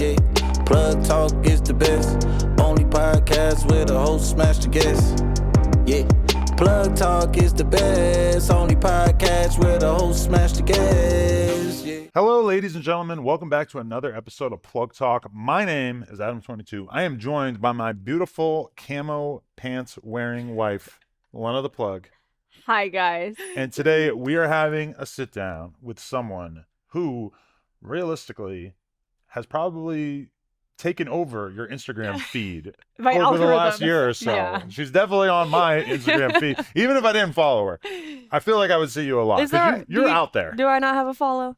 Yeah, Plug Talk is the best. Only podcast where the host smash the guest. Yeah, Plug Talk is the best. Only podcast where the host smash the guest. Yeah. Hello, ladies and gentlemen. Welcome back to another episode of Plug Talk. My name is Adam22. I am joined by my beautiful camo pants wearing wife, Lena the Plug. Hi, guys. And today we are having a sit down with someone who realistically has probably taken over your Instagram feed My over the last algorithm. year or so. Yeah. She's definitely on my Instagram feed. Even if I didn't follow her, I feel like I would see you a lot. Is there- You're do you- out there. Do I not have a follow?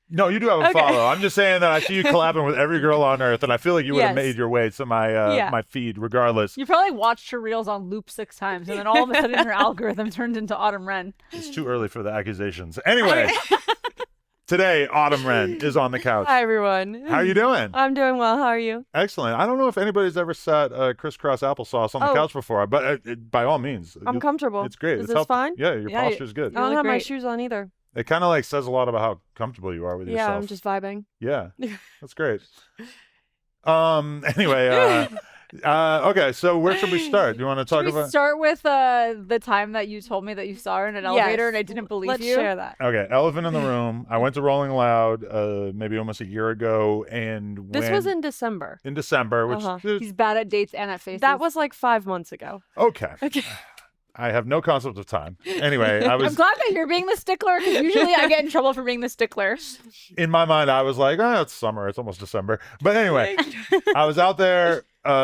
No, you do have a Okay. follow. I'm just saying that I see you collabing with every girl on earth, and I feel like you would have Yes. made your way to my Yeah. my feed regardless. You probably watched her reels on loop 6 times, and then all of a sudden her algorithm turned into Autumn Wren. It's too early for the accusations. Anyway, today Autumn Wren is on the couch. Hi, everyone. How are you doing? I'm doing well. How are you? Excellent. I don't know if anybody's ever sat crisscross applesauce on the Oh. couch before, but by all means, I'm comfortable. it's great. Is It's this helpful. fine? Yeah, your Yeah, posture's good. I don't look have my great. shoes on either. It kind of like says a lot about how comfortable you are with Yeah, yourself. I'm just vibing. Yeah, that's great. Anyway, okay, so where should we start? Do you want to talk Should we about? start with the time that you told me that you saw her in an elevator Yes. and I didn't believe Let's you? share that. Okay, elephant in the room. I went to Rolling Loud maybe almost a year ago, and This was when- in December. in December, which Uh-huh. is He's bad at dates and at faces. That was like 5 months ago. okay. Okay. I have no concept of time. Anyway, I I'm was glad that you're being the stickler, because usually I get in trouble for being the stickler. in my mind. I was like, oh, it's summer. It's almost December. But anyway, I was out there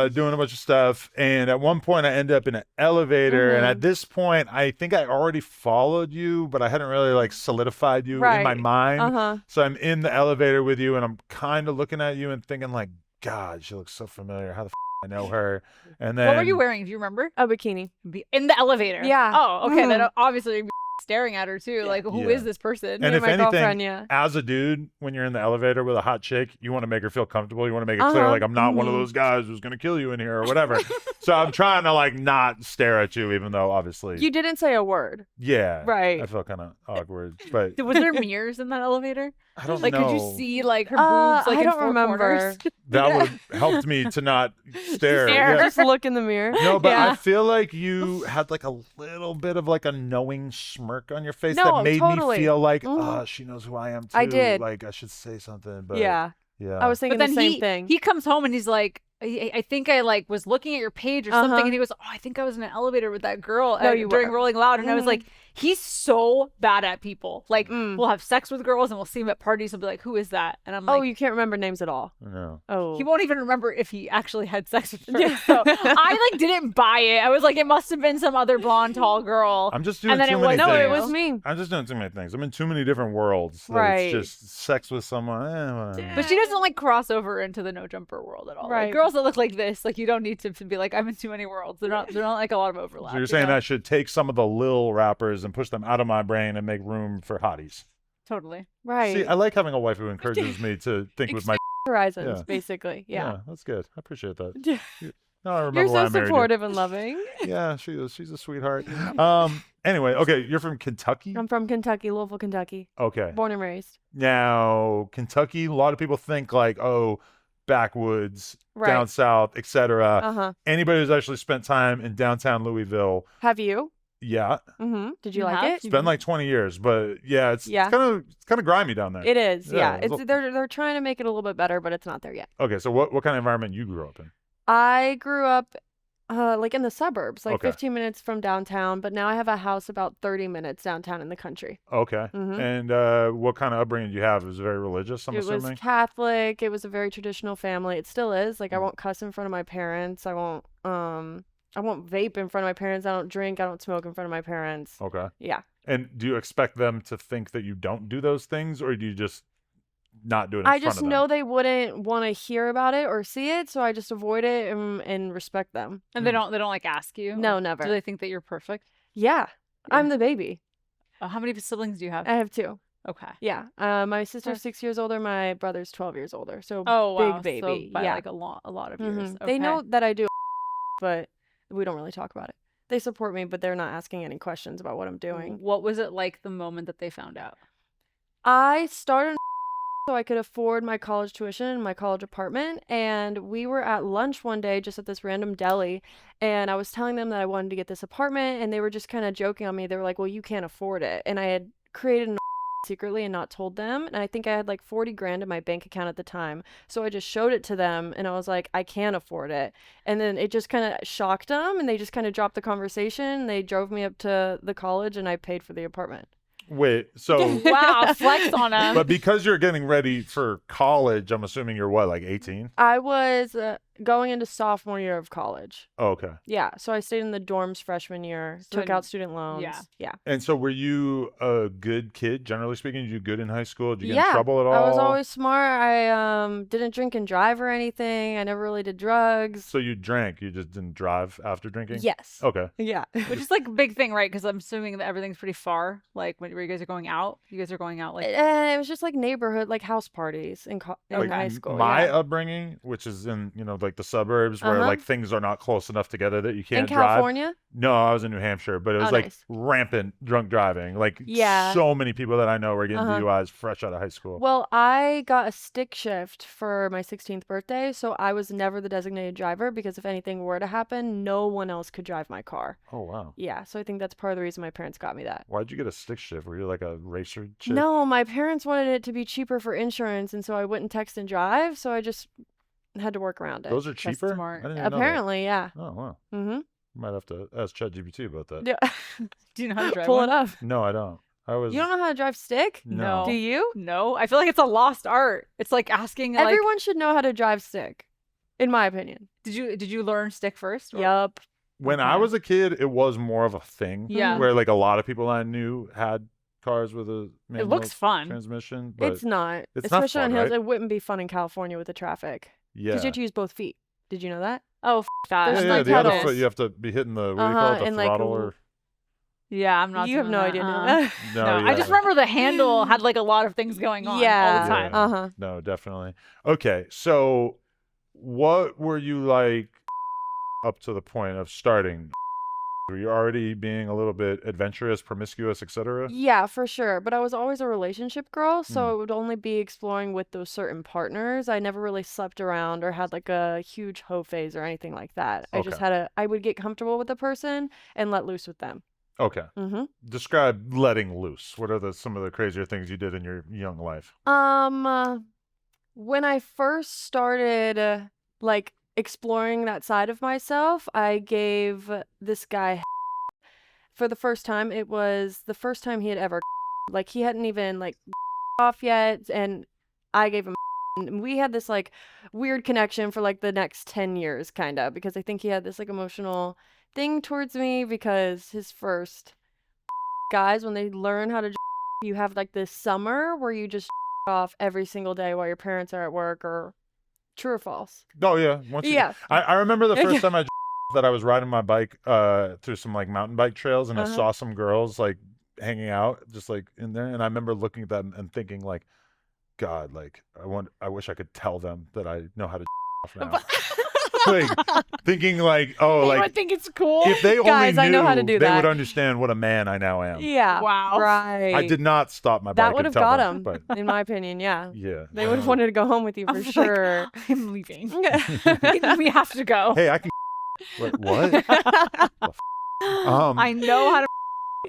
doing a bunch of stuff, and at one point I ended up in an elevator. And Mhm. at this point, I think I already followed you, but I hadn't really like solidified you in my Right. mind. Uh-huh. So I'm in the elevator with you, and I'm kind of looking at you and thinking like, God, she looks so familiar. How the I know her? And then What were you wearing? Do you remember? A bikini. In the elevator? Yeah. Oh, okay. Then Mhm. obviously you'd be staring at her too. Like, who is Yeah. this person? And Me if and my anything, girlfriend, yeah. as a dude, when you're in the elevator with a hot chick, you want to make her feel comfortable. You want to make it clear, Uh-huh. like, I'm not one of Mhm. those guys who's going to kill you in here or whatever. So I'm trying to, like, not stare at you, even though, obviously, You didn't say a word. yeah. Right. I felt kind of awkward. But Was there mirrors in that elevator? I don't Like, know. could you see like her boobs? Like I in don't 4 remember. corners? That would helped me to not stare. Stare. Yeah. Just look in the mirror. No, but I Yeah. feel like you had like a little bit of like a knowing smirk on your face No, that made totally. me feel like, Mhm. she knows who I am too. I did. Like I should say something, but Yeah. yeah. I was thinking But the then same thing. he comes home and he's like, I think I like was looking at your page or something, Uh-huh. and he goes, oh, I think I was in an elevator with that girl No, you during were. Rolling Loud, and I was Mhm. like, he's so bad at people. Like, Mm. we'll have sex with girls and we'll see him at parties. He'll be like, who is that? And I'm like, Oh, you can't remember names at all. No. Oh. he won't even remember if he actually had sex with her. Yeah. So I like didn't buy it. I was like, it must have been some other blonde tall girl. I'm just doing And then too it many was- No, things. it was me. I'm just doing too many things. I'm in too many different worlds. that Right. It's just sex with someone. Whatever. But she doesn't like cross over into the no jumper world at all. Like, Right. girls that look like this, like you don't need to be like, I'm in too many worlds. They're not like a lot of overlap. So you're you saying know? I should take some of the lil rappers and push them out of my brain and make room for hotties. Totally. Right. See, I like having a wife who encourages me to think with my. Horizons, Yeah. basically. Yeah. That's good. I appreciate that. Yeah. Now I remember You're why so I married supportive and loving. you. Yeah, she is. She's a sweetheart. Anyway, okay, you're from Kentucky. I'm from Kentucky, Louisville, Kentucky. Okay. Born and raised. Now, Kentucky. A lot of people think like, oh, backwoods, Right. down south, etc. Uh-huh. Anybody who's actually spent time in downtown Louisville, Have you? yeah, Mm-hmm. Did you You like have? it? it's been like 20 years, but yeah, it's Yeah. kind of grimy down there. It is, Yeah, yeah. it's It's they're trying to make it a little bit better, but it's not there yet. Okay, so what kind of environment you grew up in? I grew up like in the suburbs, like Okay. 15 minutes from downtown, but now I have a house about 30 minutes downtown in the country. Okay, Mhm. and what kind of upbringing do you have? Is it very religious? I'm It assuming. was Catholic. It was a very traditional family. It still is. Like I Mm. won't cuss in front of my parents. I won't vape in front of my parents. I don't drink. I don't smoke in front of my parents. Okay, Yeah. and do you expect them to think that you don't do those things, or do you just not do it in I front just of them? know they wouldn't want to hear about it or see it, so I just avoid it and respect them. And they don't like ask you? No, Or never. Do they think that you're perfect? Yeah. I'm the baby. How many siblings do you have? I have 2. Okay. Yeah. My sister's Okay. 6 years older. My brother's 12 years older. So Oh, wow. big So baby. by yeah. like a lot of years. They know Okay. that I do, but we don't really talk about it. They support me, but they're not asking any questions about what I'm doing. What was it like the moment that they found out? I started so I could afford my college tuition and my college apartment. And we were at lunch one day just at this random deli, and I was telling them that I wanted to get this apartment, and they were just kind of joking on me. They were like, well, you can't afford it. And I had created an secretly and not told them, and I think I had like 40 grand in my bank account at the time, so I just showed it to them and I was like, I can't afford it. And then it just kind of shocked them, and they just kind of dropped the conversation. They drove me up to the college and I paid for the apartment. Wait, so Wow, flex on him. but because you're getting ready for college, I'm assuming you're what, like 18? I was going into sophomore year of college. Oh, okay. Yeah, so I stayed in the dorms freshman year, took out student loans. Yeah. And so were you a good kid, generally speaking? Did you do good in high school? Did you get in Yeah, trouble at all? I was always smart. I didn't drink and drive or anything. I never really did drugs. So you drank, you just didn't drive after drinking? Yes. Okay. Yeah. Which is like a big thing, right? Because I'm assuming that everything's pretty far. Like when you guys are going out, you guys are going out like. And it was just like neighborhood, like house parties in Like high school. my yeah. upbringing, which is in, like the suburbs where like things are not close enough together that you can't in drive. California? No, I was in New Hampshire, but it was like nice. rampant drunk driving. Like Yeah. so many people that I know were getting DUIs fresh out of high school. Well, I got a stick shift for my 16th birthday, so I was never the designated driver because if anything were to happen, no one else could drive my car. Oh, wow. Yeah, so I think that's part of the reason my parents got me that. Why'd you get a stick shift? Were you like a racer chick? No, my parents wanted it to be cheaper for insurance, and so I wouldn't text and drive, so I just had to work around it. Those are cheaper? smart. I didn't even know that. Apparently, yeah. Oh, wow. Mm-hmm. Might have to ask ChatGPT about that. Yeah. Do you know how to drive Pull one? it up. No, I don't. You don't know how to drive stick? No. Do you? No, I feel like it's a lost art. It's like asking like. Everyone should know how to drive stick, in my opinion. Did you learn stick first? or- Yup. When I Okay. was a kid, it was more of a thing. Yeah. Where like a lot of people I knew had cars with a It manual looks fun. transmission. But It's not. it's not Especially fun, on hills. right? It wouldn't be fun in California with the traffic. yeah. Because you have to use both feet. Did you know that? Oh, that. There's Yeah, like the other pedals. foot you have to be hitting the, what do you call it, the and, like, throttle or... Yeah, I'm not. You have doing no that. idea. No, No, I just yeah. remember the handle had like a lot of things going on all Yeah. the time. Yeah. No, definitely. Okay, so what were you like up to the point of starting? Were you already being a little bit adventurous, promiscuous, etc.? Yeah, for sure. But I was always a relationship girl, so it would only be exploring with those certain partners. I never really slept around or had like a huge hoe phase or anything like that. I just Okay. I would get comfortable with a person and let loose with them. Okay. Mm-hmm. Describe letting loose. What are some of the crazier things you did in your young life? When I first started like exploring that side of myself, I gave this guy for the first time. It was the first time he had ever like he hadn't even like off yet, and I gave him and we had this like weird connection for like the next 10 years kind of, because I think he had this like emotional thing towards me because his first guys, when they learn how to you have like this summer where you just off every single day while your parents are at work. Or true or false? Oh, yeah. Yeah. I remember the first time I that I was riding my bike through some like mountain bike trails, and I saw some girls like hanging out just like in there, and I remember looking at them and thinking like, God, like I wish I could tell them that I know how to off now. Like thinking like, oh, You like would think it's cool. if they Guys, only I know how to knew, do they that. would understand what a man I now am. Yeah. Wow. Right. I did not stop my bike. That would and have tell got them, him, but in my opinion. Yeah. yeah. They would have wanted to go home with you I for was like, sure. I'm leaving. We have to go. Hey, I can. Wait, what? I know how to.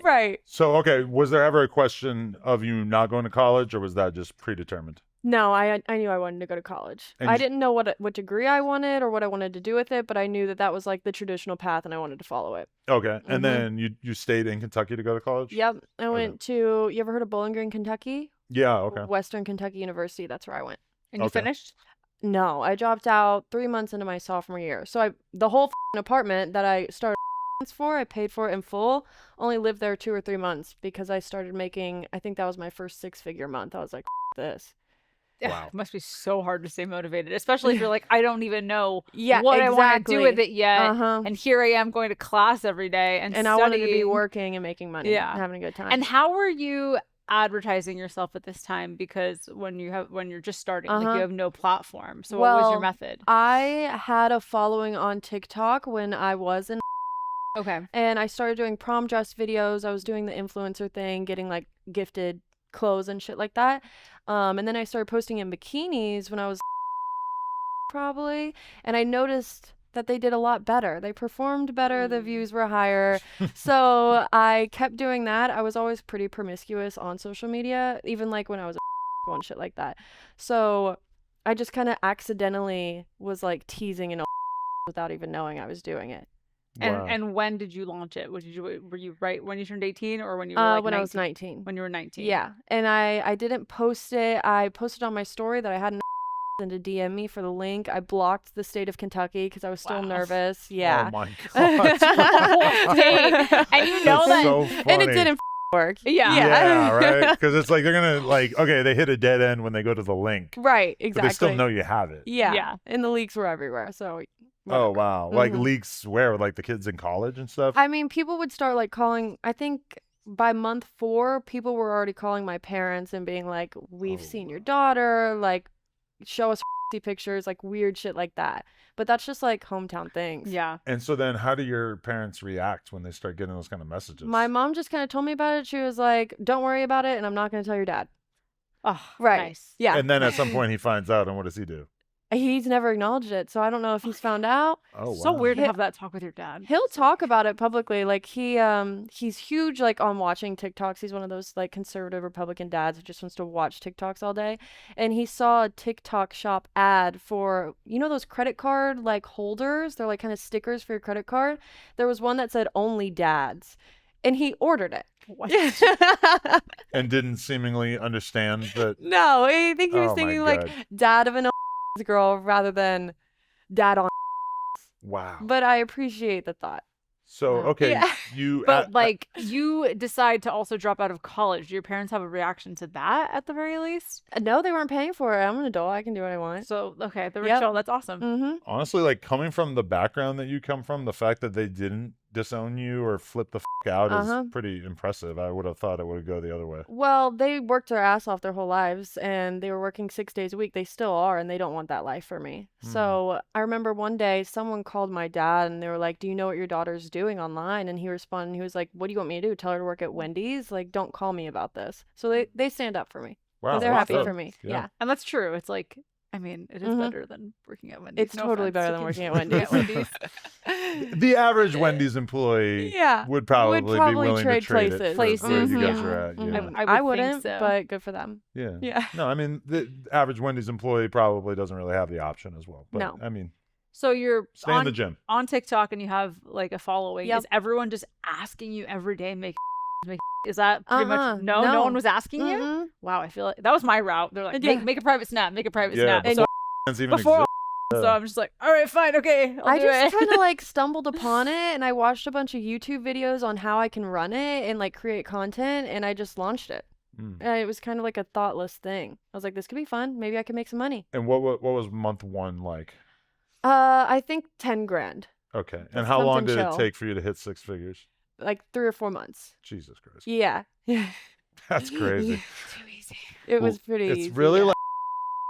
Right. So, okay, was there ever a question of you not going to college, or was that just predetermined? No, I knew I wanted to go to college. And I you- didn't know what degree I wanted or what I wanted to do with it, but I knew that was like the traditional path and I wanted to follow it. Okay, and Mhm. then you stayed in Kentucky to go to college? Yep. I went to, you ever heard of Bowling Green, Kentucky? Yeah, okay. Western Kentucky University. That's where I went. And you Okay. finished? No, I dropped out 3 months into my sophomore year. So the whole apartment that I started for, I paid for it in full. Only lived there 2 or 3 months because I started making, I think that was my first 6-figure month. I was like, this. Wow. It must be so hard to stay motivated, especially if you're like, I don't even know Yeah, what I want to do with exactly. it yet. Uh-huh. And here I am going to class every day and And I wanted to be studying. working and making money. Yeah. And having a good time. And how were you advertising yourself at this time? Because when you're just starting, like Uh-huh. you have no platform. So what was your Well, method? I had a following on TikTok when I was in, Okay. and I started doing prom dress videos. I was doing the influencer thing, getting like gifted clothes and shit like that. And then I started posting in bikinis when I was probably, and I noticed that they did a lot better. They performed better, the views were higher. So I kept doing that. I was always pretty promiscuous on social media, even like when I was and shit like that. So I just kind of accidentally was like teasing and without even knowing I was doing it. Wow. And when did you launch it? Were you right when you turned 18 or when you were like when 19? I was 19. When you were 19. Yeah. And I didn't post it. I posted on my story that I had and to DM me for the link. I blocked the state of Kentucky because I was still nervous. Yeah. Oh my God. And you know That's that. so funny. And it didn't work. Yeah. Yeah, right? Because it's like they're going to like, okay, they hit a dead end when they go to the link. Right, But exactly. they still know you have it. Yeah. Yeah. And the leaks were everywhere. So Oh, wow. Like Mhm. leaks where? Like the kids in college and stuff? I mean, people would start like calling, I think by month 4, people were already calling my parents and being like, we've Oh, seen your daughter, like show us pictures, like weird shit like that. But that's just like hometown things. Yeah. And so then how do your parents react when they start getting those kind of messages? My mom just kind of told me about it. She was like, don't worry about it, and I'm not going to tell your dad. Oh, Right. nice. Yeah. And then at some point he finds out, and what does he do? He's never acknowledged it, so I don't know if he's found out. Oh, wow. So weird to He- have that talk with your dad. He'll talk about it publicly. Like he's huge like on watching TikToks. He's one of those like conservative Republican dads who just wants to watch TikToks all day. And he saw a TikTok shop ad for, you know, those credit card like holders? They're like kind of stickers for your credit card. There was one that said only dads. And he ordered it. What? And didn't seemingly understand that. No, I think he was Oh, my thinking like God. dad of an girl rather than dad on. Wow. But I appreciate the thought. So, Wow. okay, Yeah. you. But like you decide to also drop out of college. Do your parents have a reaction to that at the very least? No, they weren't paying for it. I'm an adult. I can do what I want. So okay, the Yep. chill. That's awesome. Mm-hmm. honestly, like coming from the background that you come from, the fact that they didn't disown you or flip the out Uh-huh. is pretty impressive. I would have thought it would go the other way. Well, they worked their ass off their whole lives and they were working 6 days a week. They still are, and they don't want that life for me. So I remember one day someone called my dad and they were like, do you know what your daughter's doing online? And he responded, and he was like, what do you want me to do? Tell her to work at Wendy's? Like, don't call me about this. So they stand up for me. Wow, They're that's happy dope. for me. Yeah. And that's true. It's like, I mean, it is Mhm. better than working at Wendy's. It's No totally offense better to than people working at Wendy's. The average Wendy's employee Yeah. would probably be willing to trade trade it places. for where you guys Mhm. are at. Yeah. Mhm. I would I think wouldn't, so. but good for them. Yeah. Yeah. No, I mean, the average Wendy's employee probably doesn't really have the option as well. But, No. I mean, So you're stay in the gym. on TikTok and you have like a following. Yep. Is everyone just asking you every day, make is that pretty Uh-uh. much no No. one was asking you? Mm-mm. Wow, I feel like that was my route. They're like, Yeah. make a private snap, make a private Yeah, snap. before So even before exist. so I'm just like, all right, fine, okay, I'll I do just it. kind of like stumbled upon it and I watched a bunch of YouTube videos on how I can run it and like create content, and I just launched it. Mm. And it was kind of like a thoughtless thing. I was like, this could be fun. Maybe I can make some money. And what was month one like? I think 10 grand, Okay. And That's how long something did it chill. take for you to hit 6 figures? like 3 or 4 months. Jesus Christ. Yeah. That's crazy. Too easy. It Well, was pretty It's easy. really yeah. like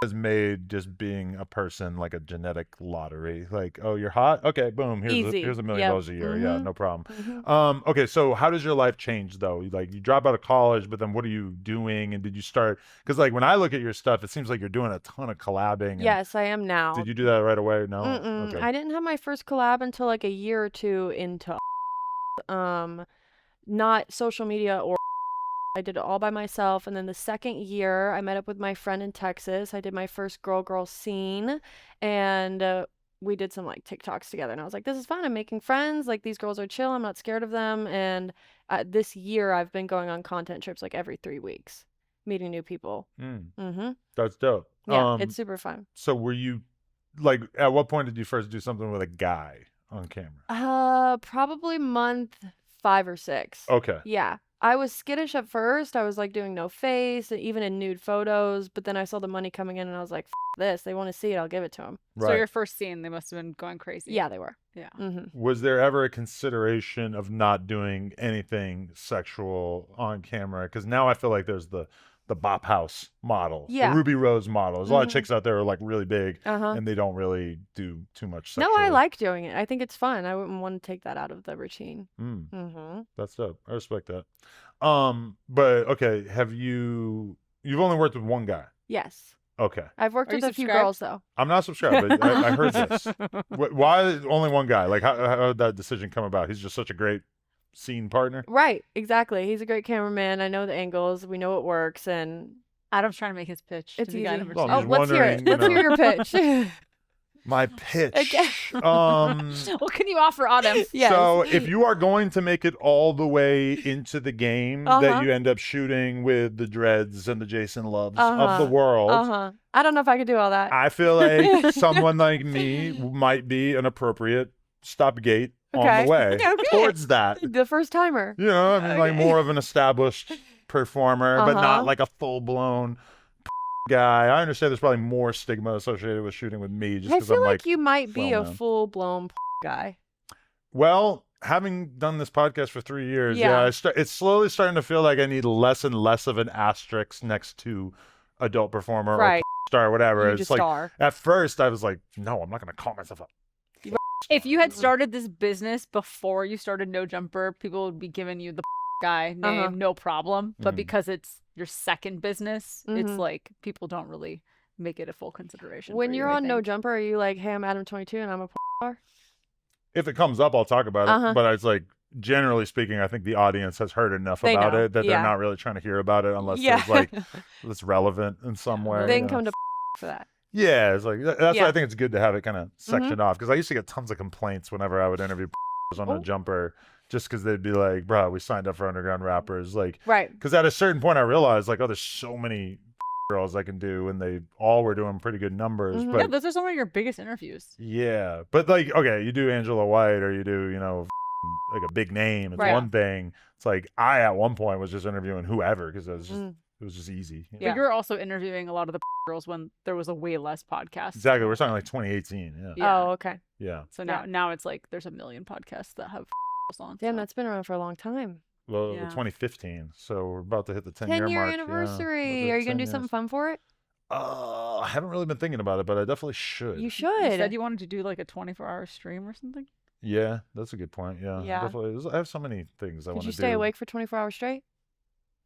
has made just being a person like a genetic lottery. Like, oh, you're hot? Okay, boom. Easy. Here's $1 million Yep. a year. Yeah, Mhm. no problem. Mhm. Okay, so how does your life change though? Like you drop out of college, but then what are you doing? And did you start? Because like when I look at your stuff, it seems like you're doing a ton of collabing. and Yes, I am now. Did you do that right away? No. Mm-mm. Okay. I didn't have my first collab until like a year or 2 into not social media or I did it all by myself. And then the second year I met up with my friend in Texas. I did my first girl scene, and we did some like TikToks together, and I was like, this is fun. I'm making friends. Like these girls are chill. I'm not scared of them. And this year I've been going on content trips like every 3 weeks, meeting new people. Mm-hmm. That's dope. Yeah, it's super fun. So were you like at what point did you first do something with a guy on camera? Probably month 5 or 6. Okay. Yeah. I was skittish at first. I was like doing no face, even in nude photos. But then I saw the money coming in and I was like, this. They want to see it. I'll give it to them. Right. So your first scene, they must have been going crazy. Yeah, they were. Yeah. Mm-hmm. Was there ever a consideration of not doing anything sexual on camera? Because now I feel like there's the Bop House model, Yeah. the Ruby Rose model. There's a lot of Mhm. chicks out there who are like really big Uh-huh. and they don't really do too much No, sexual. I like doing it. I think it's fun. I wouldn't want to take that out of the routine. Mm, Mm-hmm. that's dope. I respect that. But okay, have you You've only worked with one guy. Yes. Okay. I've worked Are with you a few subscribed? girls though. I'm not subscribed, but I heard this. Why only one guy? Like, how did that decision come about? He's just such a great scene partner. Right, exactly. He's a great cameraman. I know the angles. We know it works, and Adam's trying to make his pitch. it's to the easy. guy number Well, I'm two. Oh, just let's hear it. wondering, you Let's hear know. your pitch. My pitch. Okay. What can you offer Adam? Yes. So if you are going to make it all the way into the game that you end up shooting with the Dreads and the Jason Loves of the world, I don't know if I could do all that. I feel like someone like me might be an appropriate stopgate on Okay. the way Okay. towards that. The first timer. You know, I mean, like Okay. more of an established performer, but not like a full-blown guy. I understand there's probably more stigma associated with shooting with me just I because feel I'm like you might be a well-known. full-blown guy. Well, having done this podcast for 3 years, Yeah. it's slowly starting to feel like I need less and less of an asterisk next to adult performer Right. or star or whatever. You It's just like are. at first I was like, no, I'm not going to call myself a If you had started this business before you started No Jumper, people would be giving you the guy name, no problem. But Mhm. because it's your second business, it's Mhm. like people don't really make it a full consideration. When for you're you, I on No think. Jumper, are you like, hey, I'm Adam 22 and I'm a star? If it comes up, I'll talk about it. But it's like, generally speaking, I think the audience has heard enough They about know. it that Yeah. they're not really trying to hear about it unless Yeah. it's like it's relevant in some way. They you can know? come to for that. Yeah, it's like that's why Yeah. I think it's good to have it kind of sectioned off because I used to get tons of complaints whenever I would interview on Oh. a jumper, just because they'd be like, "Bro, we signed up for underground rappers," like, Right. because at a certain point I realized like, oh, there's so many girls I can do, and they all were doing pretty good numbers, Mhm. but Yeah, those are some of your biggest interviews. yeah, but like, okay, you do Angela White or you do, you know, like a big name. It's Right. one thing. It's like I at one point was just interviewing whoever because it was just Mm. it was just easy. Yeah. But you're also interviewing a lot of the girls when there was a way less podcast. Exactly. We're talking like 2018. Yeah. Yeah. Oh, okay. Yeah. So now it's like there's a million podcasts that have girls on. Damn, so. that's been around for a long time. Well, Yeah. 2015. So we're about to hit the 10-year 10-year mark. anniversary. Yeah. Are you going to do 10 something years. fun for it? I haven't really been thinking about it, but I definitely should. You You should. said you wanted to do like a 24-hour stream or something. Yeah, that's a good point. Yeah. Yeah. Definitely. I have so many things I Could want to you do. stay awake for 24 hours straight?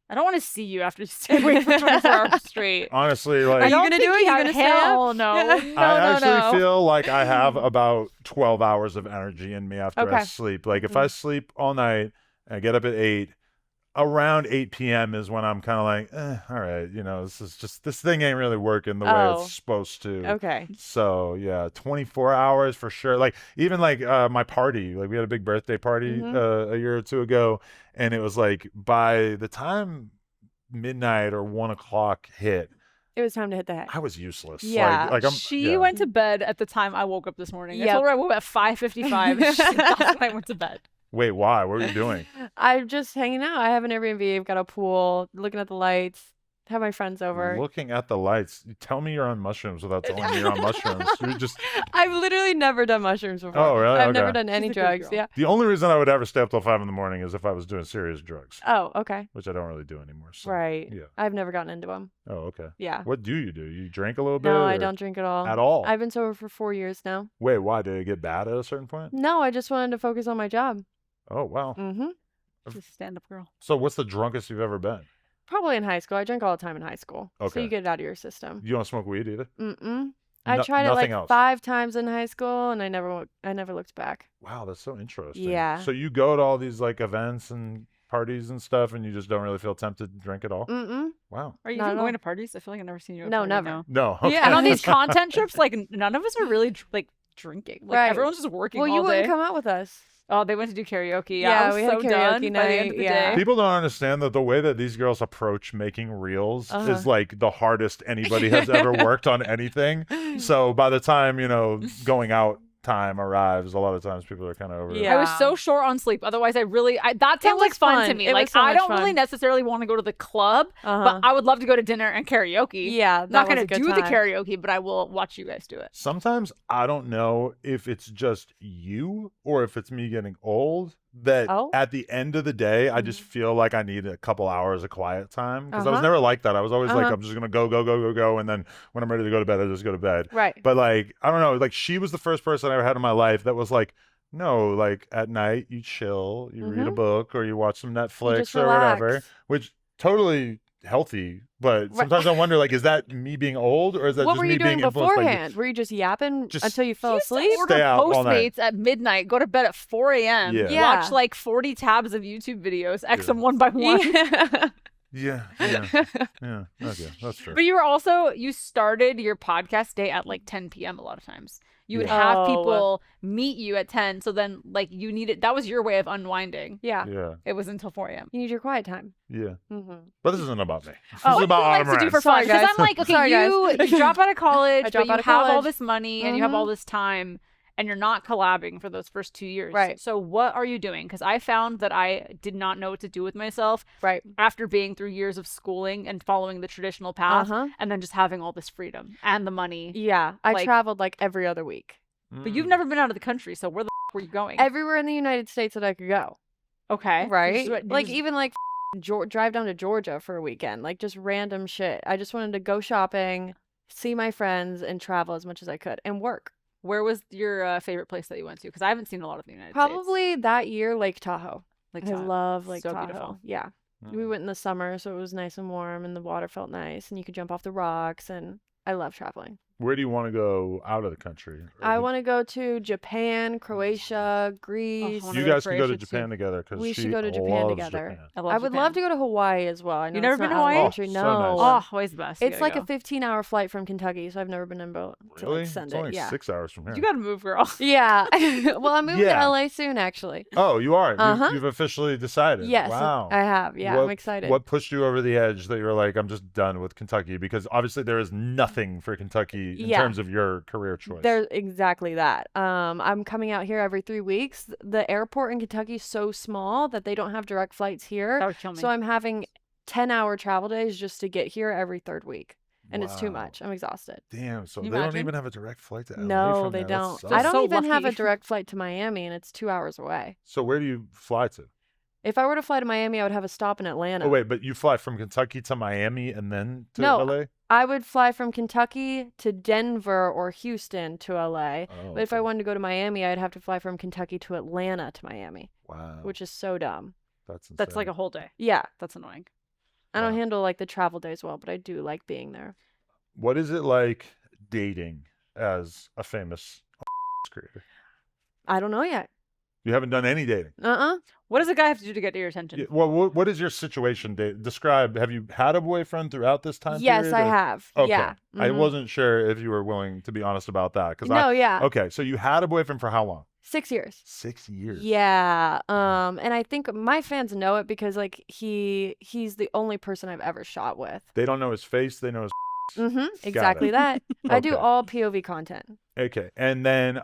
I don't want to see you after you stay awake for 24 hours straight. Honestly, Are like you don't gonna think do it? he You had- gonna stay up? hell no. I actually no. feel like I have about 12 hours of energy in me after I Okay. sleep. Like if I sleep all night and I get up at 8, around 8 p.m. is when I'm kind of like, all right, you know, this thing ain't really working the way Oh. it's supposed to. Okay. So yeah, 24 hours for sure. Like even like my party, like we had a big birthday party a year or two ago, and it was like by the time midnight or 1 o'clock hit, It was time to hit the head. I was useless. Yeah, like I'm. She yeah. went to bed at the time I woke up this morning. I Yep. told her I woke up at 5:55. She said that's when I went to bed. Wait, why? What were you doing? I'm just hanging out. I have an Airbnb. I've got a pool, looking at the lights, have my friends over. Looking at the lights. Tell me you're on mushrooms without telling me you're on mushrooms. You're just I've literally never done mushrooms before. Oh, really? I've Okay. never done any She's a good drugs. girl. Yeah. the only reason I would ever stay up till 5 in the morning is if I was doing serious drugs, Oh, okay. which I don't really do anymore. So, Right. Yeah. I've never gotten into them. Oh, okay. Yeah. What do? You drink a little bit? No, I or- don't drink at all. At all? I've been sober for 4 years now. Wait, why? Did it get bad at a certain point? No, I just wanted to focus on my job. Oh, wow. Mm-hmm. She's a stand-up girl. So what's the drunkest you've ever been? Probably in high school. I drank all the time in high school. So Okay. you get it out of your system. You don't smoke weed either? Mm-mm. I No- tried it like nothing else? 5 times in high school, and I never looked back. Wow, that's so interesting. Yeah. So you go to all these like events and parties and stuff, and you just don't really feel tempted to drink at all? Mm-mm. Wow. Are you Not even at all. going to parties? I feel like I've never seen you. At a No, party never. now. No. Okay. Yeah. And on these content trips, like none of us are really like drinking. Like Right. everyone's just working Well, all you day. wouldn't come out with us. Oh, they went to do karaoke. Yeah, I was we had so karaoke done by the end night, of the yeah. day. People don't understand that the way that these girls approach making reels Uh-huh. is like the hardest anybody has ever worked on anything. So by the time, you know, going out time arrives, a lot of times people are kind of over it. Yeah. I was so short on sleep. Otherwise, that sounds like was fun to fun. me. It Like was so I much don't really fun. necessarily want to go to the club, Uh-huh. but I would love to go to dinner and karaoke. Yeah, I'm not that was gonna a good do the time. karaoke, but I will watch you guys do it. Sometimes I don't know if it's just you or if it's me getting old that Oh? at the end of the day, I just feel like I need a couple hours of quiet time because I was Uh-huh. never like that. I was always like, Uh-huh. I'm just going to go. And then when I'm ready to go to bed, I just go to bed. Right. But like, I don't know, like she was the first person I ever had in my life that was like, no, like at night you chill, you read a book or you watch some Netflix just or whatever, relax. which totally healthy, but sometimes I wonder, like, is that me being old or is that What just were me you doing being influenced beforehand? Were you just yapping Just- until you fell You used to asleep? order Stay out all night. Postmates at midnight, go to bed at 4 a.m. Yeah. Watch like 40 tabs of YouTube videos, X them one by one. Yeah. Yeah. Okay, that's true. But you started your podcast day at like 10 p.m. a lot of times. You would Yeah. have Oh. people meet you at 10. So then like that was your way of unwinding. Yeah. Yeah. It was until 4 a.m. You need your quiet time. Yeah. Mm-hmm. But this isn't about me. This What is do about you like to do Autumn for Rand. fun? Sorry, Because guys. I'm like, okay, Sorry, you guys. drop out of college, I but drop you out of have all college. this money and you have all this time and you're not collabing for those first 2 years. Right. So what are you doing? Because I found that I did not know what to do with myself Right. after being through years of schooling and following the traditional path and then just having all this freedom and the money. Yeah. I Like- traveled like every other week. But you've never been out of the country, so where the were you going? Everywhere in the United States that I could go. Okay. Right? You Like just- even like drive down to Georgia for a weekend. Like just random shit. I just wanted to go shopping, see my friends, and travel as much as I could and work. Where was your favorite place that you went to? Because I haven't seen a lot of the United Probably that year, Lake Tahoe. States. I love Lake So Tahoe. beautiful. Yeah. We went in the summer, so it was nice and warm, and the water felt nice, and you could jump off the rocks, and I love traveling. Where do you want to go out of the country? I want to go to Japan, Croatia, Greece. wanna You go to guys can go to Croatia, too. Japan together because We should go to Japan together. I would love to go to Hawaii as well. I know You've never it's been not to out of the Hawaii? country. Oh, No. so nice. Oh, Hawaii's the best. You It's gotta like go. a 15-hour flight from Kentucky, so I've never been able to Really? like, send It's only it. Yeah. 6 hours from here. You gotta move, girl. Yeah. Well, I'm moving Yeah. to LA soon, actually. Oh, you are? Uh-huh. You've officially decided? Yes, Wow. I have. Yeah, I'm What- excited. What pushed you over the edge that you were like, I'm just done with Kentucky? Because obviously there is nothing for Kentucky in Yeah. terms of your career choice. There's exactly that. I'm coming out here every 3 weeks. The airport in Kentucky is so small that they don't have direct flights here. That would kill me. So I'm having 10-hour travel days just to get here every third week. And it's too Wow. much. I'm exhausted. Damn, so You they don't imagine? even have a direct flight to LA No, from they there. That don't. sucks. I don't So even have a lucky. direct flight to Miami, and it's 2 hours away. So where do you fly to? If I were to fly to Miami, I would have a stop in Atlanta. Oh, wait, but you fly from Kentucky to Miami and then to No, LA? I would fly from Kentucky to Denver or Houston to LA. Oh, But if I okay. wanted to go to Miami, I'd have to fly from Kentucky to Atlanta to Miami, Wow. which is so dumb. That's insane. That's like a whole day. Yeah, That's annoying. I don't Wow. handle like the travel days well, but I do like being there. What is it like dating as a famous creator? I don't know yet. You haven't done any dating. What does a guy have to do to get your attention? Yeah, well, what is your situation? Describe. Have you had a boyfriend throughout this time Yes, period? I or- have. Okay. Yeah. I Mhm. wasn't sure if you were willing to be honest about that. Because No, yeah. Okay, so you had a boyfriend for how long? 6 years. 6 years. Yeah. And I think my fans know it because like he's the only person I've ever shot with. They don't know his face. They know his. Mm-hmm. Exactly it. that. I do Okay. all POV content. Okay, and then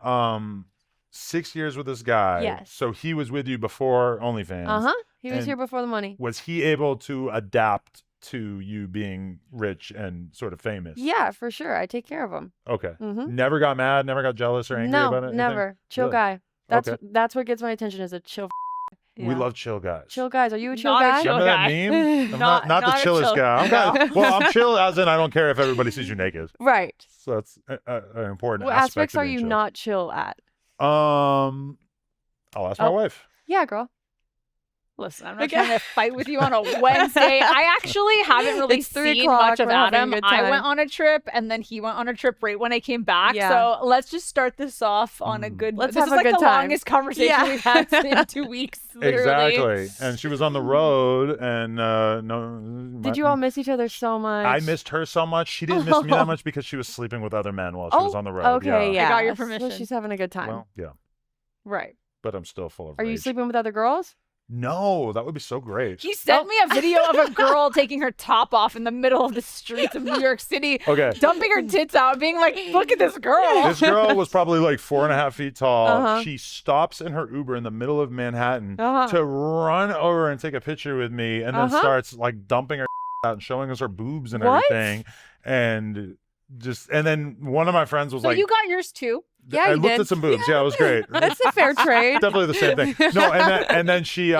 6 years with this guy. Yes. So he was with you before OnlyFans. Uh-huh. He was And- here before the money. Was he able to adapt to you being rich and sort of famous? Yeah, for sure. I take care of him. Okay. Mm-hmm. Never got mad. Never got jealous or angry No, about it. never. Chill Really? guy. That's Okay. that's what gets my attention is a chill We Yeah. love chill guys. chill guys. Are you a chill Not a guy? chill Remember that guy. meme? I'm Not- not the not a chillest chill- guy. No. Well, I'm chill as in I don't care if everybody sees you naked. Right. So that's an important What aspect aspects of are being you chill. not chill at? I'll ask my Oh. wife. Yeah, girl. Listen, I'm not Okay. trying to fight with you on a Wednesday. I actually haven't really It's 3 seen o'clock, much of we're having a Adam. good I time. went on a trip, and then he went on a trip right when I came back. Yeah. So let's just start this off on a good. Let's this have is a like good the time. longest conversation Yeah. we've had in 2 weeks. Literally. Exactly. And she was on the road, and Did you all miss each other so much? I missed her so much. She didn't miss me that much because she was sleeping with other men while she was on the road. Okay, yeah. I got your So permission. she's having a good time. Well, yeah. Right. But I'm still full of Are you rage. sleeping with other girls? No, that would be so great. He sent me a video of a girl taking her top off in the middle of the streets of New York City, Okay. dumping her tits out, being like, "Look at this girl." This girl was probably like 4.5 feet tall. Uh-huh. She stops in her Uber in the middle of Manhattan Uh-huh. to run over and take a picture with me, and then Uh-huh. starts like dumping her out and showing us her boobs and What? everything. And then one of my friends was So like, you got yours too. Yeah, I you looked did. at some boobs. Yeah, it was great. That's a fair trade. Definitely the same thing. No, and then she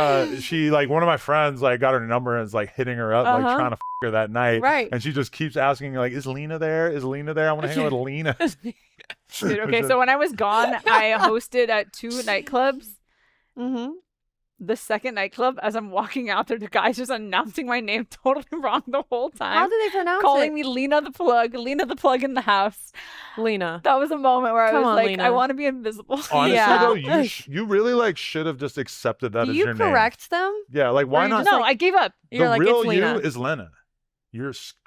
like one of my friends like got her number and is like hitting her up, like Uh-huh. trying to her that night. Right. And she just keeps asking like, "Is Lena there? Is Lena there? I want to hang out with Lena." Dude, okay, so when I was gone, I hosted at 2 nightclubs. Mm-hmm. the second nightclub, as I'm walking out there, the guy's just announcing my name totally wrong the whole time. How did they pronounce calling it? me Lena the plug in the house. Lena. That was a moment where I was like, Lena. I want to be invisible. Honestly, Yeah. though, you really like should have just accepted that Do as you your name. correct them? Yeah, like why you not? just No, I gave up. You're The like, real it's Lena. you is Lena.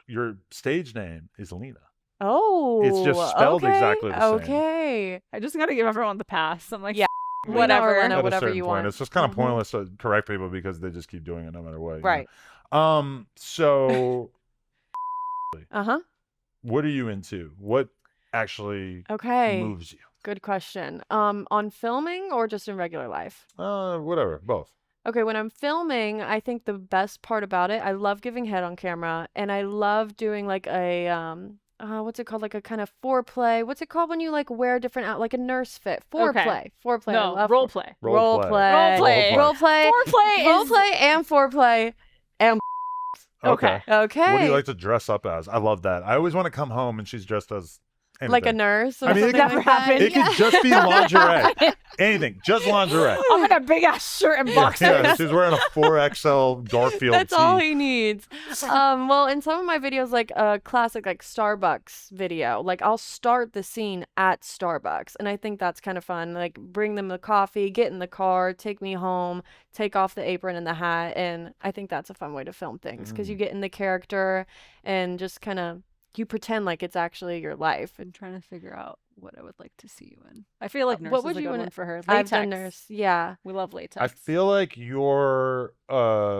Your stage name is Lena. Oh, It's just spelled okay, exactly the same. Okay. I just got to give everyone the pass. I'm like, Yeah. Lena or whatever. Lena, At a whatever certain you point, want. it's just kind of Mhm. pointless to correct people because they just keep doing it no matter what. you know? Right. So Uh-huh. what are you into? What actually Okay. moves you? Good question. On filming or just in regular life? Whatever, both. Okay, when I'm filming, I think the best part about it, I love giving head on camera, and I love doing like a what's it called? Like a kind of foreplay. What's it called when you like wear different out like a nurse fit? Foreplay. Foreplay. I no, love role play. Role play. Roleplay. Role play. Foreplay Role is- play and foreplay. Okay. Okay. What do you like to dress up as? I love that. I always want to come home and she's dressed as anything. Like a nurse or I mean, it something never like that? happened. It could just be lingerie. Anything. Just lingerie. I'm in a big ass shirt and boxers. Yeah, she's wearing a 4XL Garfield That's tee. all he needs. Well, in some of my videos, like a classic like Starbucks video, like I'll start the scene at Starbucks, and I think that's kind of fun. Like bring them the coffee, get in the car, take me home, take off the apron and the hat, and I think that's a fun way to film things because you get in the character and just kind of you pretend like it's actually your life. I'm trying to figure out what I would like to see you in. I feel like nurse what is would a you good wanna- one for her. Latex. I've done nurse, yeah. We love latex. I feel like your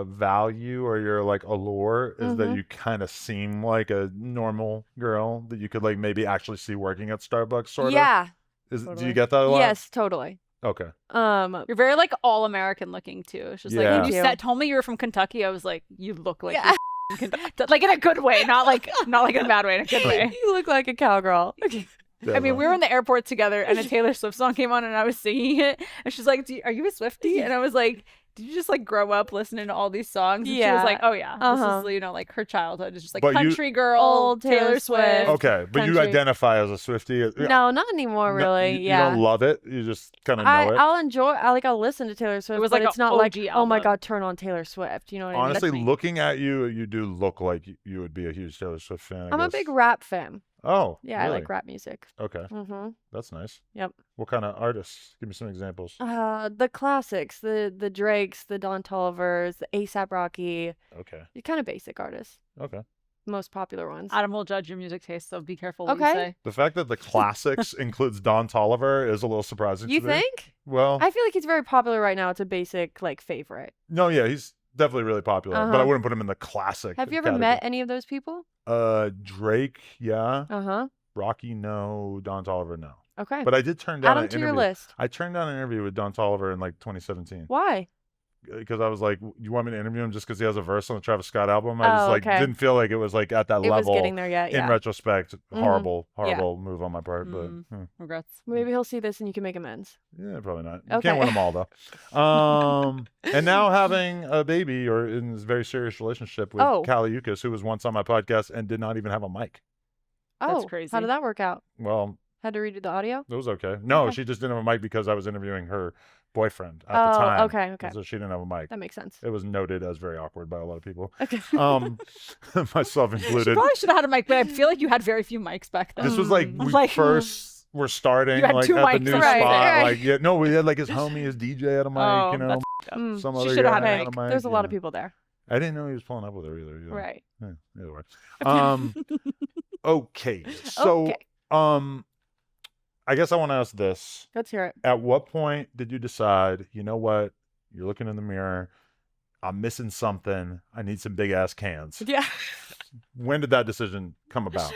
value or your like allure is that you kind of seem like a normal girl that you could like maybe actually see working at Starbucks sort of. Yeah. Do you Totally. get that a lot? Yes, totally. Okay. You're very like all American looking too. It's just like Yeah. when you Thank you. told me you were from Kentucky, I was like, you look like Yeah. you're from Kentucky. Like in a good way, not like in a bad way, in a good way. You look like a cowgirl. I mean, we were in the airport together, and a Taylor Swift song came on, and I was singing it, and she's like, "Are you a Swiftie?" And I was like, "Did you just like grow up listening to all these songs?" And she Yeah. was like, "Oh yeah, Uh-huh. this is like her childhood is just like But you- country girl, Old Taylor Taylor Swift." Swift. Okay, but you country. identify as a Swiftie. No, not anymore, really. You Yeah. don't love it. You just kind of know it. I'll enjoy. I'll listen to Taylor Swift. was but like it's a not like, OG oh my album. god, turn on Taylor Swift. You know what I mean? Honestly, me. looking at you, you do look like you would be a huge Taylor Swift fan. I I'm a guess. big rap fan. Oh, Yeah, I really? like rap music. Okay, Mm-hmm. that's nice. Yep. What kind of artists? Give me some examples. The classics, the Drakes, the Don Tollivers, the A$AP Rocky. Okay, You're kind of basic artists. okay. Most popular ones. Adam will judge your music taste, so be careful what Okay. you say. The fact that the classics includes Don Toliver is a little surprising You to me. think? Well, I feel like he's very popular right now. It's a basic like favorite. no, yeah, he's definitely really popular, but I Uh-huh. wouldn't put him in the classic. Have you ever category. met any of those people? Drake, yeah. Uh-huh. Rocky, no. Don Toliver, no. Okay. But I did turn down Add an them to your interview. list. I turned down an interview with Don Toliver in like 2017 Why? because I was like, "You want me to interview him just because he has a verse on the Travis Scott album?" I Oh, just like okay. didn't feel like it was like at that It was level. getting there yet. In Yeah. retrospect, Mhm. horrible Yeah. move on my part, but Regrets. Maybe he'll see this and you can make amends. yeah, probably not. You Okay. can't win them all though. And now having a baby or in this very serious relationship with Oh. Callie Yukis, who was once on my podcast and did not even have a mic. That's Oh, crazy. How did that work out? Well, Had to redo the audio? it was okay. No, Okay. she just didn't have a mic because I was interviewing her boyfriend at Oh, the time. okay. So she didn't have a mic. That makes sense. It was noted as very awkward by a lot of people, Okay. myself She included. probably should have had a mic, but I feel like you had very few mics back then. This was like Mm. we Like, first were starting You had like two at the mics, new right, spot. right. Like yeah, no, we had like his homie, his DJ had a mic, Oh, you know, that's Mm. some She other shoulda guy had a had mic. a mic. There's a lot of yeah. people there. I didn't know he was pulling up with her either. Right. Yeah, either way. Okay. So, Okay. I guess I want to ask this. Let's hear it. At what point did you decide, you know what? You're looking in the mirror. I'm missing something. I need some big ass cans. Yeah. When did that decision come about?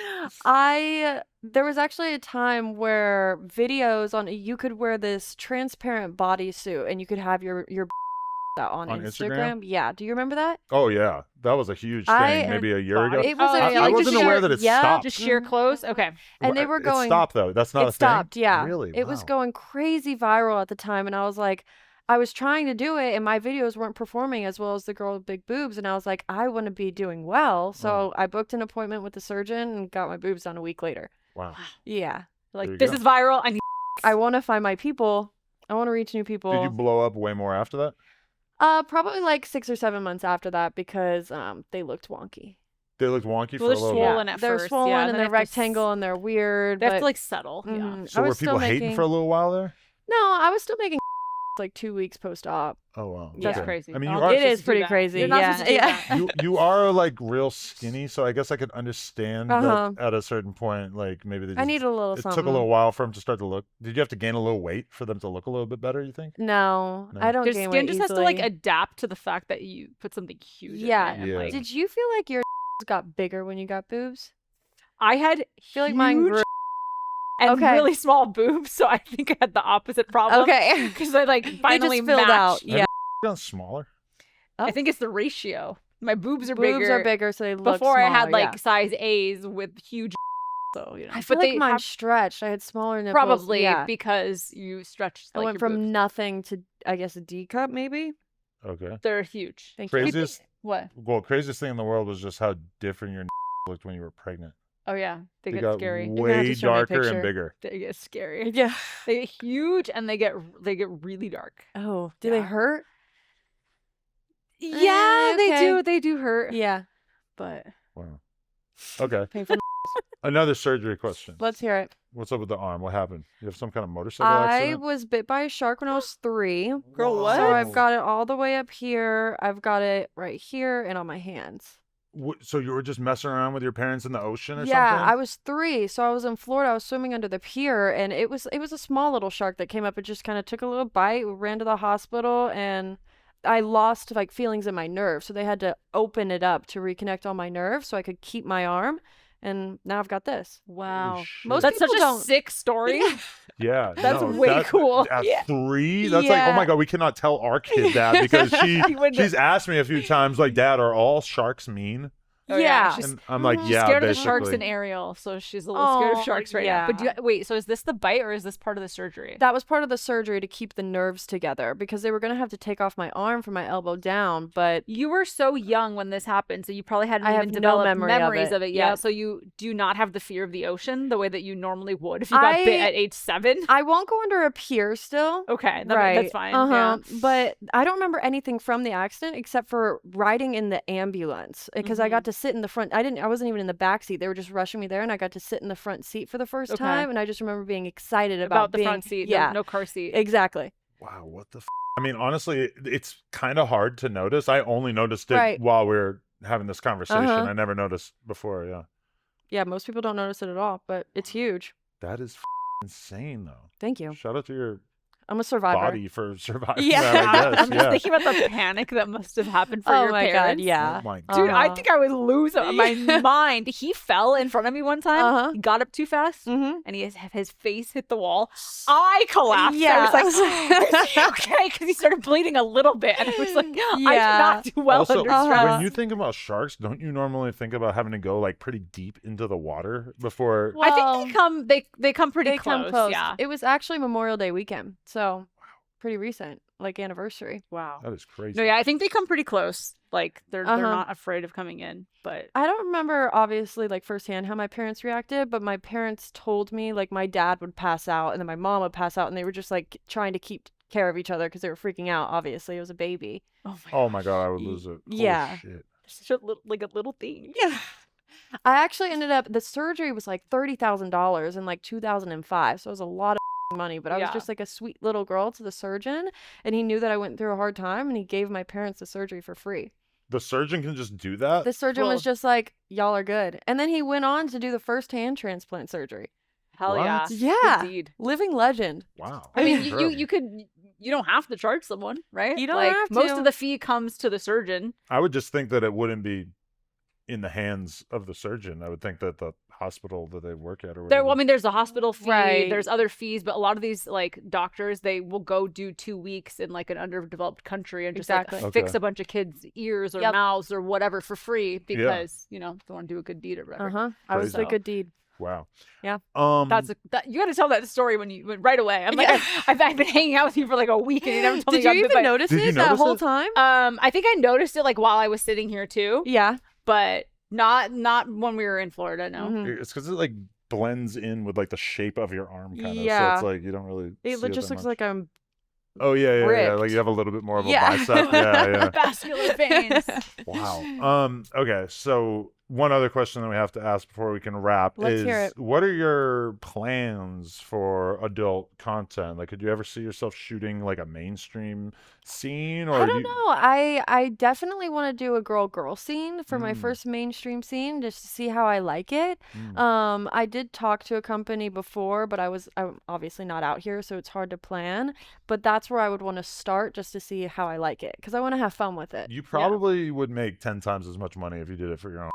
There was actually a time where videos on you could wear this transparent bodysuit and you could have your out on On Instagram. Instagram? Yeah. Do you remember that? Oh yeah, that was a huge thing. I- Maybe a year ago. It was Oh, a yeah. I like wasn't just aware sheer- that it yeah, stopped. Just sheer Mhm. clothes? Okay. And they were going It stopped though. That's not it a stopped, thing. yeah. Really? It was Wow. going crazy viral at the time, and I was like, I was trying to do it, and my videos weren't performing as well as the girl with big boobs, and I was like, I want to be doing well, so I booked an appointment with the surgeon and got my boobs done a week later. Wow. Yeah, Like, There you this go. is viral. I need I want to find my people. I want to reach new people. Did you blow up way more after that? Probably like 6 or 7 months after that because they looked wonky. They looked wonky Well, for a they're little swollen bit. at They're first, swollen yeah, and then they're they have to rectangle and they're weird. They have but, to like settle. Yeah. mhm. So I were was people still hating making... for a little while there? No, I was still making like 2 weeks post-op. Oh wow, That's okay. crazy. I mean, You're you not are It supposed is to do pretty that. crazy. You're not Yeah, supposed to do yeah. that. you are like real skinny, so I guess I could understand Uh-huh. that at a certain point, like maybe they just, I need a little it something. took a little while for them to start to look. Did you have to gain a little weight for them to look a little bit better, you think? No, No? I don't Their gain skin weight just easily. has to like adapt to the fact that you put something huge. Yeah. In it. Yeah. Like, Did you feel like your got bigger when you got boobs? I had I feel like mine grew. and Okay. really small boobs, so I think I had the opposite problem. Okay. Because I like They finally just filled matched. out. Yeah. Gotten smaller. I think it's the ratio. My boobs are Boobs bigger. are bigger, so they look Before I had smaller, like yeah. size A's with huge. So you know, I feel but like they mine have stretched. I had smaller nipples. probably yeah. because you stretched. I Like, went your from boobs. nothing to I guess a D cup maybe. Okay. They're huge. Thank you. Craziest, What? well, craziest thing in the world was just how different your looked when you were pregnant. Oh yeah, they get got scary. You're gonna have way to show me a darker and picture. bigger. They get scary. Yeah. They get huge and they get really dark. Oh, do they Yeah. hurt? Yeah, they okay. do. They do hurt. Yeah. But Wow. Okay. Painful. Another surgery question. Let's hear it. What's up with the arm? What happened? You have some kind of motorcycle I accident? was bit by a shark when I was 3. Girl, what? So I've got it all the way up here. I've got it right here and on my hands. So you were just messing around with your parents in the ocean or Yeah, something? I was 3, so I was in Florida. I was swimming under the pier, and it was a small little shark that came up and just kind of took a little bite. We ran to the hospital, and I lost like feelings in my nerves, so they had to open it up to reconnect all my nerves so I could keep my arm. And now I've got this. wow, shit. Most that's such people a don't. sick story. Yeah. That's no, way cool. At Yeah. 3? That's like, oh my Yeah. God, we cannot tell our kid that because He wouldn't- she's asked me a few times, like, Dad, are all sharks mean? Oh, Yeah. she's And I'm like, Mhm. yeah, scared of the basically. sharks in Ariel, so she's a little scared Oh, of sharks right now. But yeah. wait, so is this the bite or is this part of the surgery? That was part of the surgery to keep the nerves together because they were going to have to take off my arm from my elbow down, but You were so young when this happened, so you probably hadn't I even have no developed memory of memories it. of it yet. Yeah. So you do not have the fear of the ocean the way that you normally would if you got bit I- at age 7. I won't go under a pier still. Okay, Right. that's fine. Uh-huh. Yeah. But I don't remember anything from the accident except for riding in the ambulance because I got to sit in the front. I wasn't even in the back seat. They were just rushing me there and I got to sit in the front seat for the first Okay. time and I just remember being excited About the being, front seat, Yeah. no car seat. Exactly. Wow, what the I mean, honestly, it's kind of hard to notice. I only noticed it Right. while we were having this conversation. Uh-huh. I never noticed before, yeah. Yeah, most people don't notice it at all, but it's huge. That is insane, though. Thank you. Shout out to your I'm a survivor. body for surviving Yeah. that, I guess. I'm just Yeah. thinking about the panic that must have happened for Oh your my God, parents. yeah. Oh my Dude, I Uh-huh. think I would lose my mind. He fell in front of me one time. Uh-huh. He got up too fast, Mm-hmm. and his face hit the wall. I collapsed. Yeah. I was like, "Is he okay?" Because he started bleeding a little bit, and I was like, "I did Yeah. not do well Also, under stress." when you think about sharks, don't you normally think about having to go like pretty deep into the water before? I Well, think they come pretty They close. come close. Yeah. It was actually Memorial Day weekend, so pretty recent, like anniversary. Wow. That is crazy. No, yeah, I think they come pretty close. Like they're Uh-huh. not afraid of coming in, but I don't remember obviously like firsthand how my parents reacted, but my parents told me like my dad would pass out and then my mom would pass out and they were just like trying to keep care of each other because they were freaking out. Obviously, it was a baby. Oh my God, I would lose it. Holy Yeah. shit. such a little thing. Yeah. I actually ended up the surgery was like $30,000 in like 2005, so it was a lot of money. But I was Yeah. just like a sweet little girl to the surgeon, and he knew that I went through a hard time, and he gave my parents the surgery for free. The surgeon can just do that? The surgeon was Cool. just like, "Y'all are good," and then he went on to do the first hand transplant surgery. Hell What? yeah. Yeah. Indeed. Living legend. Wow. I mean, that's you incredible. could you don't have to charge someone, right? You don't like, have most to. of the fee comes to the surgeon. I would just think that it wouldn't be in the hands of the surgeon. I would think that the hospital that they work at or whatever. Well, I mean, there's a hospital fee, Right. there's other fees, but a lot of these like doctors, they will go do 2 weeks in like an underdeveloped country and just Exactly. like fix Okay. a bunch of kids' ears or Yep. mouths or whatever for free because you know they want to do a good deed or whatever. I was Crazy. a good deed. Wow. Yeah. You got to tell that story when you right away. I'm like, Yeah. I've been hanging out with you for like a week and you never told me Did you got bit even by- notice Did you it that notice whole it? time? I think I noticed it like while I was sitting here too, Yeah. but not when we were in Florida. No. Mhm. It's because it like blends in with like the shape of your arm kind of. So Yeah. it's like you don't really. It see just that looks much. like I'm Oh yeah, yeah, yeah. Like ripped. you have a little bit more of a Yeah. bicep. Yeah, yeah. Vascular veins. Wow. Okay. So one other question that we have to ask before we can wrap Let's is, hear it. what are your plans for adult content? Like, could you ever see yourself shooting like a mainstream scene, or I don't know. I definitely want to do a girl scene for my Mm. first mainstream scene just to see how I like it. I did talk to a company before, but I'm obviously not out here, so it's hard to plan. But that's where I would want to start just to see how I like it because I want to have fun with it. You probably would make 10 times as much money if you did it for your own.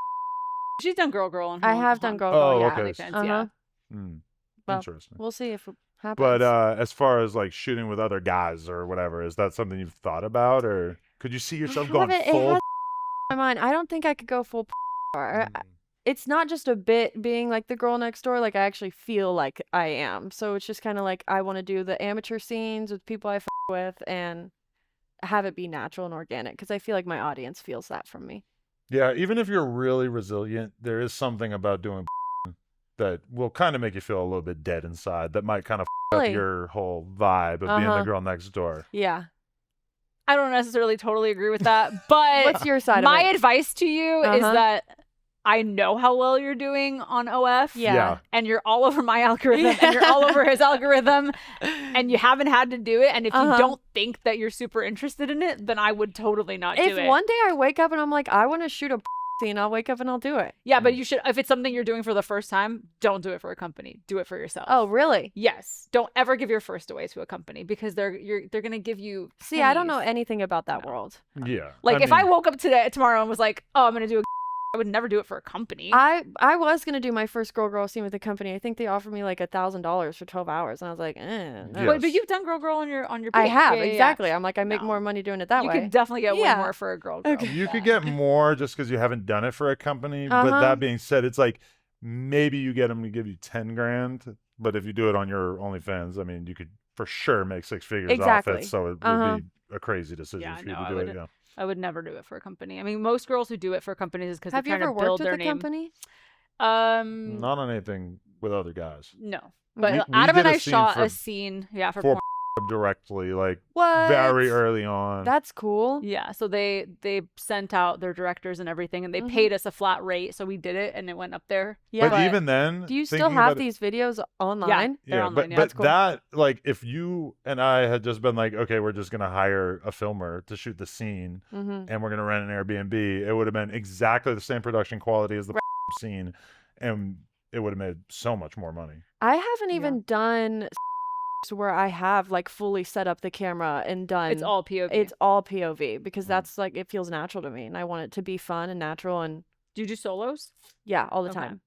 She's done girl on her I own- have done girl, Oh, yeah. okay. OnlyFans, Uh-huh. yeah. Well, Interesting. we'll see if it happens. But as far as like shooting with other guys or whatever, is that something you've thought about, or could you see yourself going It full? has my mind. I don't think I could go full. It's not just a bit being like the girl next door. Like I actually feel like I am. So it's just kind of like I want to do the amateur scenes with people I with and have it be natural and organic because I feel like my audience feels that from me. Yeah, even if you're really resilient, there is something about doing that will kind of make you feel a little bit dead inside. That might kind of up Really? your whole vibe of being the girl next door. Yeah. I don't necessarily totally agree with that, but What's your side my of it? advice to you is that I know how well you're doing on OF. Yeah. And you're all over my algorithm and you're all over his algorithm and you haven't had to do it. And if you don't think that you're super interested in it, then I would totally not do it. If one day I wake up and I'm like, I want to shoot a scene, I'll wake up and I'll do it. Yeah, but you should, if it's something you're doing for the first time, don't do it for a company. Do it for yourself. Oh, really? Yes. Don't ever give your first away to a company because they're going to give you See, I don't know pennies. anything about that world. Yeah. Like if I woke up tomorrow and was like, oh, I'm going to do I would never do it for a company. I was gonna do my first girl scene with a company. I think they offered me like $1,000 for 12 hours, and I was like, no. But you've done girl on your page. I have, Yeah, exactly. I'm like, I make more money doing it that you way. could definitely get way more for a girl. You could get more just because you haven't done it for a company. But that being said, it's like maybe you get them to give you 10 grand, but if you do it on your OnlyFans, I mean, you could for sure make 6 figures off it. So it would be a crazy decision for you to do it. Yeah. I would never do it for a company. I mean, most girls who do it for companies is because they're Have you trying ever to build worked their with a name. company? Not on anything with other guys. No, but We Adam did and a I scene shot for- a scene, for for porn. directly, like What? very early on. That's cool. Yeah, so they sent out their directors and everything, and they paid us a flat rate, so we did it, and it went up there. Yeah. But even then, do you still thinking have about it- these videos online? They're Yeah, online. but That's cool. that, like, if you and I had just been like, okay, we're just gonna hire a filmer to shoot the scene, and we're gonna rent an Airbnb, it would have been exactly the same production quality as the scene, and it would have made so much more money. I haven't even done where I have like fully set up the camera and done. It's all POV. It's all POV because that's like it feels natural to me, and I want it to be fun and natural. And do you do solos? Yeah, all the time.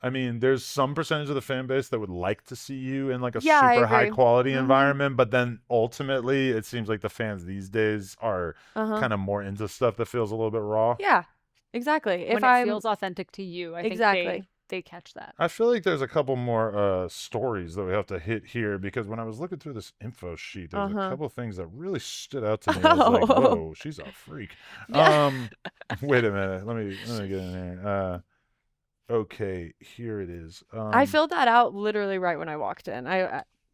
I mean, there's some percentage of the fan base that would like to see you in like a Yeah, I super high agree. quality environment, but then ultimately it seems like the fans these days are kind of more into stuff that feels a little bit raw. Yeah, exactly. When it feels authentic to you, I think they catch that. I feel like there's a couple more stories that we have to hit here because when I was looking through this info sheet, there was a couple things that really stood out to me. I was like, whoa, she's a freak. Wait a minute. Let me get in here. Okay, here it is. I filled that out literally right when I walked in.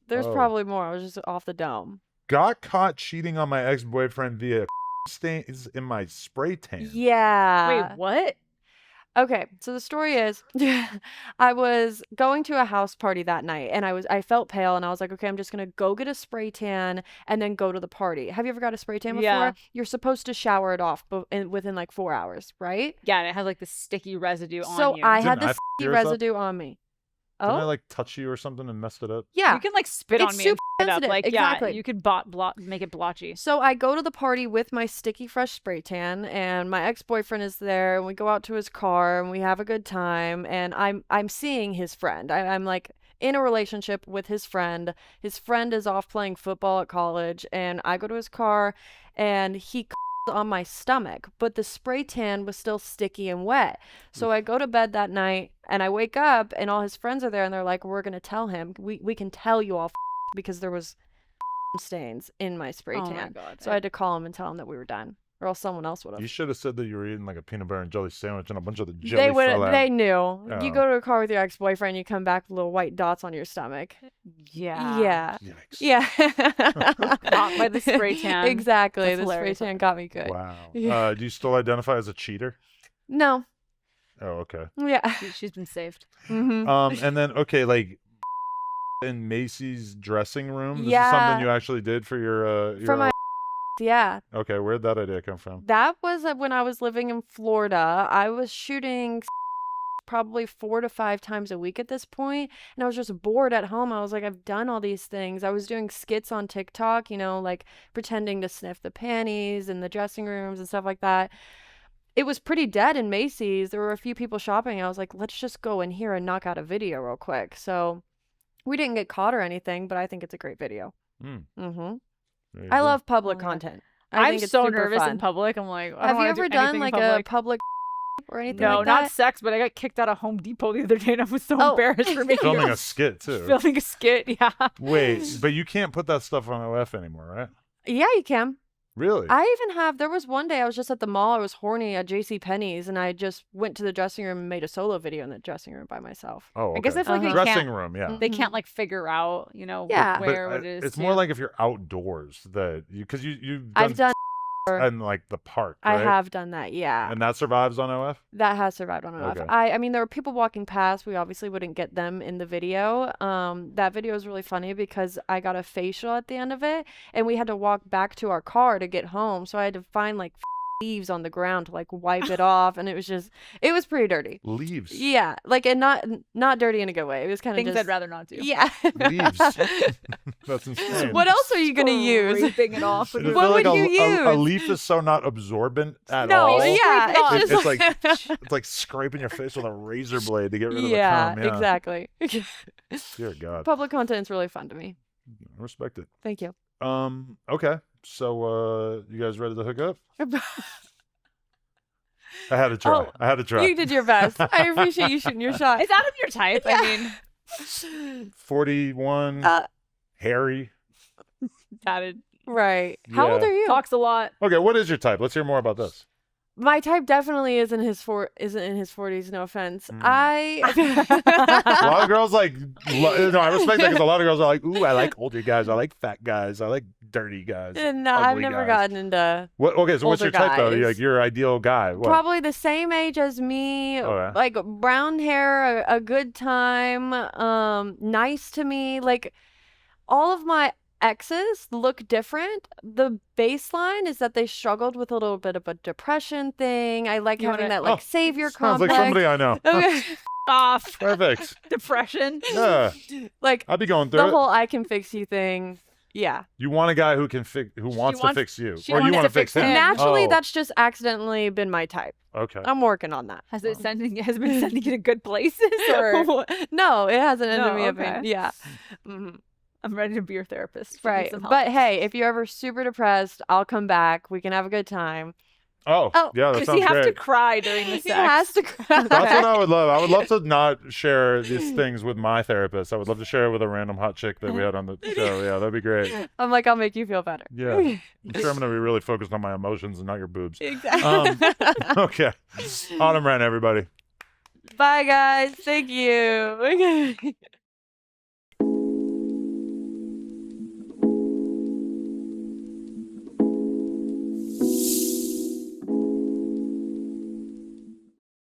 There's probably more. I was just off the dome. Got caught cheating on my ex-boyfriend via stains in my spray tan. Yeah. Wait, what? Okay, so the story is I was going to a house party that night and I felt pale and I was like, okay, I'm just going to go get a spray tan and then go to the party. Have you ever got a spray tan before? Yeah. You're supposed to shower it off within like 4 hours, right? Yeah, and it has like the sticky residue on So you. I had Didn't I this f sticky yours up? residue on me. Didn't I Oh, like touch you or something and messed it up? yeah. You can like spit It's on me and super f it up. sensitive. Like, Exactly. yeah, you could make it blotchy. So I go to the party with my sticky fresh spray tan and my ex-boyfriend is there and we go out to his car and we have a good time and I'm seeing his friend. I'm like in a relationship with his friend. His friend is off playing football at college and I go to his car and he on my stomach, but the spray tan was still sticky and wet. So I go to bed that night and I wake up and all his friends are there and they're like, we're going to tell him. We can tell you all because there was stains in my spray Oh tan. my God. So I had to call him and tell him that we were done. or else someone else would You have. should have said that you were eating like a peanut butter and jelly sandwich and a bunch of the jelly They would. fell out. They knew. Oh. You go to a car with your ex-boyfriend, you come back with little white dots on your stomach. Yeah. Yeah. Yikes. Yeah. Caught by the spray tan. Exactly. That's The spray hilarious. tan got me good. Wow. Yeah. Do you still identify as a cheater? No. Oh, okay. Yeah. She's been saved. hmm And then okay, like in Macy's dressing room. This is Yeah. something you actually did for your For my yeah. Okay, where'd that idea come from? That was when I was living in Florida. I was shooting probably 4 to 5 times a week at this point, and I was just bored at home. I was like, I've done all these things. I was doing skits on TikTok, you know, like pretending to sniff the panties in the dressing rooms and stuff like that. It was pretty dead in Macy's. There were a few people shopping. I was like, let's just go in here and knock out a video real quick. So we didn't get caught or anything, but I think it's a great video. Mm. Mm-hmm. There you I go. love public Oh, yeah. I I'm think it's so super nervous fun. in public. I'm like, I Have don't you wanna do ever done anything like in a public. public or anything No, like not that? sex, but I got kicked out of Home Depot the other day, and I was so Oh. embarrassed for making Filming a skit too. filming a skit. Yeah. Wait, but you can't put that stuff on OF anymore, right? Yeah, you can. Really? I even have, there was one day I was just at the mall, I was horny at JCPenney's, and I just went to the dressing room and made a solo video in the dressing room by myself. Oh, okay. I guess I feel like they Dressing can't. room, yeah. They Mhm. can't like figure out, you know, Yeah. But where it is. it's more like if you're outdoors that because you've I've done, in like the park, I right? have done that, yeah. And that survives on OF? That has survived on OF. Okay. I mean, there were people walking past. We obviously wouldn't get them in the video. That video is really funny because I got a facial at the end of it, and we had to walk back to our car to get home. So I had to find like leaves on the ground to like wipe it off, and it was pretty dirty. Leaves. Yeah, like, and not dirty in a good way. It was kind of things just, I'd rather not do. yeah. Leaves. That's insane. What else are you gonna use? Scraping it off. I with feel What like would you a use? leaf is so not absorbent at No, all. yeah, It's it's just it's like scraping your face with a razor blade to get rid of yeah, the cum. Yeah, exactly. Dear God, Public content is really fun to me. I respect it. Thank you. Okay. So, you guys ready to hook up? I had to try. Oh, I had to try. You did your best. I appreciate you shooting your shot. It's out of your type. I mean, 41, Uh, hairy. tatted. right. How old Yeah. are you? Talks a lot. Okay, what is your type? Let's hear more about this. My type definitely isn't in his 40s. No offense. Mm. A lot of girls like. No, I respect that because a lot of girls are like, "Ooh, I like older guys. I like fat guys. I like dirty guys." No, I've ugly never guys." gotten into What? Okay, so what's your older type though? guys. Like your ideal guy? What? probably the same age as me. Oh, yeah. Like brown hair, a good time, nice to me. Like all of my exes look different. The baseline is that they struggled with a little bit of a depression thing. I like You having wanna- that like Oh, savior Sounds complex. like somebody I know. Okay. Off. Perfect. Depression. Yeah, Like I'd be going through the it. whole I can fix you thing. Yeah. You want a guy who can who wants to wants- fix you, she or you wants want to to fix fix him. him. Naturally, Oh, that's just accidentally been my type. okay. I'm working on that. Has it been sending you to good places? Or No, it hasn't ended No, me up okay. in. Yeah. Mhm. I'm ready to be your therapist. if you need Right. some help. But hey, if you're ever super depressed, I'll come back. We can have a good time. Oh, Oh, yeah, that does sounds he have great. to cry during the sex? He has to cry. That's what I would love. I would love to not share these things with my therapist. I would love to share it with a random hot chick that we had on the show. Yeah, that'd be great. I'm like, I'll make you feel better. Yeah. I'm sure I'm going to be really focused on my emotions and not your boobs. Exactly. Okay. Autumn Wren, everybody. Bye, guys. Thank you.